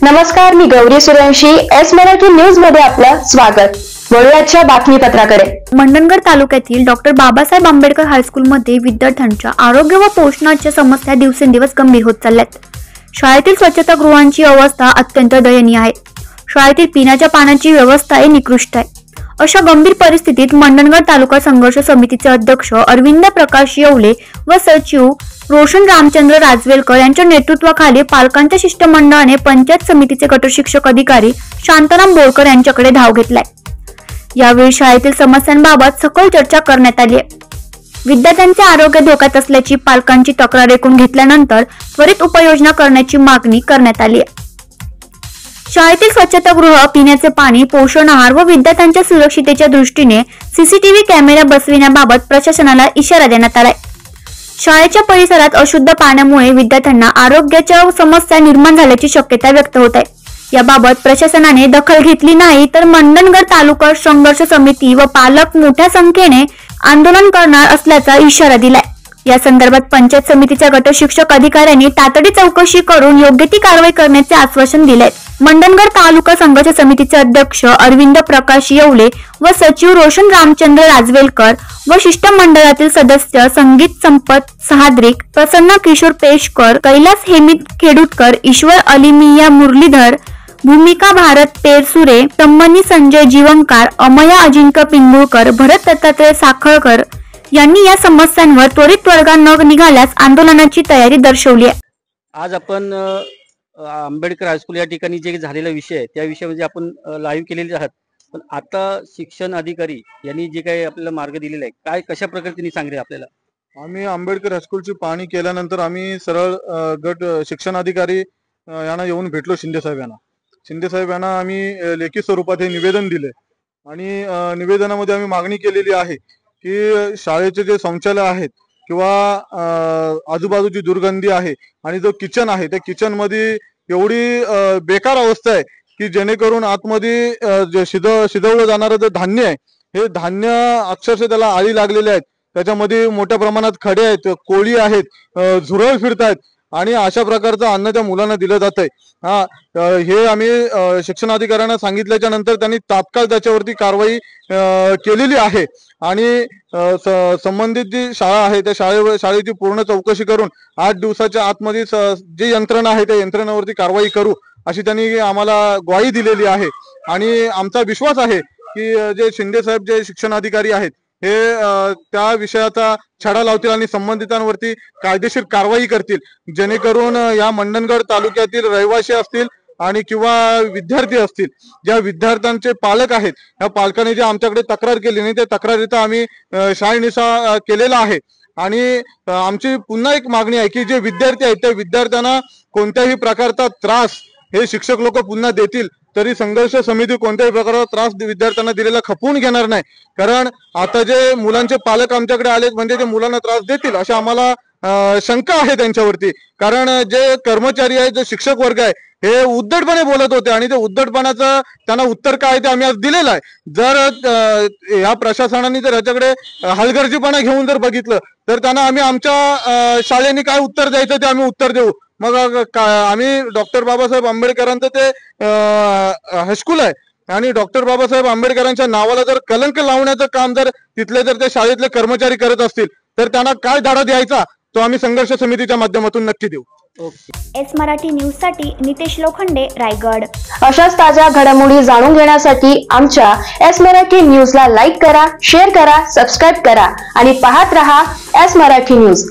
नमस्कार, मी Gauri Suryavanshi. S Marathi news मध्ये आपलं स्वागत. वळूयाच्या बातमीपत्राकडे. मंडणगड तालुक्यातील डॉक्टर बाबासाहेब आंबेडकर हायस्कूलमध्ये विद्यार्थ्यांच्या आरोग्य व पोषणाच्या समस्या दिवसेंदिवस गंभीर होत चालल्यात. शाळेतील स्वच्छतागृहांची अवस्था अत्यंत दयनीय आहे. शाळेतील पिण्याच्या पाण्याची व्यवस्था निकृष्ट आहे. अशा गंभीर परिस्थितीत मंडणगड तालुका संघर्ष समितीचे अध्यक्ष अरविंद प्रकाश येवले व सचिव रोशन रामचंद्र राजवेलकर यांच्या नेतृत्वाखाली पालकांच्या शिष्टमंडळाने पंचायत समितीचे गटशिक्षक अधिकारी शांताराम बोरकर यांच्याकडे धाव घेतलाय. यावेळी शाळेतील समस्यांबाबत सखोल चर्चा करण्यात आली आहे. विद्यार्थ्यांचे आरोग्य धोक्यात असल्याची पालकांची तक्रार ऐकून घेतल्यानंतर त्वरित उपाययोजना करण्याची मागणी करण्यात आली आहे. शाळेतील स्वच्छतागृह, पिण्याचे पाणी, पोषण आहार व विद्यार्थ्यांच्या सुरक्षिततेच्या दृष्टीने सीसीटीव्ही कॅमेरा बसविण्याबाबत प्रशासनाला इशारा देण्यात आलाय. शाळेच्या परिसरात अशुद्ध पाण्यामुळे विद्यार्थ्यांना आरोग्याच्या समस्या निर्माण झाल्याची शक्यता व्यक्त होत आहे. याबाबत प्रशासनाने दखल घेतली नाही तर मंडणगड तालुका संघर्ष समिती व पालक मोठ्या संख्येने आंदोलन करणार असल्याचा इशारा दिलाय. या संदर्भात पंचायत समितीच्या गटशिक्षक अधिकाऱ्यांनी तातडी चौकशी करून योग्य ती कारवाई करण्याचे आश्वासन दिले. मंडणगड तालुका संघर्ष समितीचे अध्यक्ष अरविंद प्रकाश येवले व सचिव रोशन रामचंद्र राजवेलकर व शिष्टमंडळातील सदस्य संगीत संपत सहाद्रिक, प्रसन्न किशोर पेशकर, कैलास हेमित खेडूतकर, ईश्वर अलिमिया मुरलीधर, भूमिका भारत पेरसुरे, तम्मनी संजय जीवनकार, अमया अजिंक्य पिंगुळकर, भरत दत्तात्रय साखळकर यांनी या समस्यांवर त्वरित तोडगा न निघाल्यास आंदोलनाची तयारी दर्शवली आहे. आज आपण आंबेडकर हायस्कूल या ठिकाणी जे झालेला विषय आहे त्या विषयामध्ये आपण लाईव्ह केलेले आहात. पण आता शिक्षण अधिकारी यांनी जे काही आपल्याला मार्ग दिलेला आहे, काय कशा प्रकारे त्यांनी सांगितले आपल्याला? आम्ही आंबेडकर हायस्कूलची पाहणी केल्यानंतर आम्ही सरळ गट शिक्षण अधिकारी यांना येऊन भेटलो. शिंदे साहेब यांना आम्ही लेखी स्वरूपात हे निवेदन दिले आणि निवेदनामध्ये आम्ही मागणी केलेली आहे की शाळेचे जे शौचालय आहेत किंवा आजूबाजूची दुर्गंधी आहे आणि जो किचन आहे त्या किचन मध्ये एवढी बेकार अवस्था आहे की जेणेकरून आतमध्ये शिजवलं जाणारं जे धान्य आहे हे धान्य अक्षरशः त्याला आळी लागलेले आहेत. त्याच्यामध्ये मोठ्या प्रमाणात खडे आहेत, कोळी आहेत, झुरळ फिरतायत आणि अशा प्रकारचं अन्न त्या मुलांना दिलं जात आहे. हे आम्ही शिक्षण अधिकाऱ्यांना सांगितल्याच्या नंतर त्यांनी तात्काळ त्याच्यावरती कारवाई केलेली आहे आणि संबंधित जी शाळा आहे त्या शाळेची पूर्ण चौकशी करून 8 दिवसाच्या आतमध्ये जी यंत्रणा आहे त्या यंत्रणेवरती कारवाई करू अशी त्यांनी आम्हाला ग्वाही दिलेली आहे. आणि आमचा विश्वास आहे की जे शिंदे साहेब जे शिक्षण अधिकारी आहेत हे त्या विषयाचा छडा लावतील आणि संबंधितांवरती कायदेशीर कारवाई करतील, जेणेकरून या मंडणगड तालुक्यातील रहिवासी असतील आणि किंवा विद्यार्थी असतील, ज्या विद्यार्थ्यांचे पालक आहेत या पालकांनी जे आमच्याकडे तक्रार केली नाही त्या तक्रारीचा आम्ही शाळेनिसा केलेला आहे. आणि आमची पुन्हा एक मागणी आहे की जे विद्यार्थी आहेत त्या विद्यार्थ्यांना कोणत्याही प्रकारचा त्रास हे शिक्षक लोक पुन्हा देतील तरी संघर्ष समिती कोणत्याही प्रकारचा त्रास विद्यार्थ्यांना दिलेला खपवून घेणार नाही. कारण आता जे मुलांचे पालक आमच्याकडे आलेत म्हणजे ते मुलांना त्रास देतील अशा आम्हाला शंका आहे त्यांच्यावरती. कारण जे कर्मचारी आहे, जे शिक्षक वर्ग आहे हे उद्धटपणे बोलत होते आणि ते उद्धटपणाचं त्यांना उत्तर काय ते आम्ही आज दिलेलं आहे. जर या प्रशासनाने जर याच्याकडे हलगर्जीपणा घेऊन जर बघितलं तर त्यांना आम्ही आमच्या शाळेने काय उत्तर द्यायचं ते आम्ही उत्तर देऊ. मग आम्ही डॉक्टर बाबासाहेब आंबेडकरांचं ते हायस्कूल आहे आणि डॉक्टर बाबासाहेब आंबेडकरांच्या नावाला जर कलंक लावण्याचं काम जर तिथले जर ते शाळेतले कर्मचारी करत असतील तर त्यांना काय धाडा द्यायचा तो आम्ही संघर्ष समितीच्या माध्यमातून नक्की देऊ. एस मराठी न्यूज साठी नितेश लोखंडे, रायगड. अशाच ताज्या घडामोडी जाणून घेण्यासाठी आमच्या एस मराठी न्यूजला लाईक करा, शेअर करा, सबस्क्राईब करा आणि पाहत रहा एस मराठी न्यूज.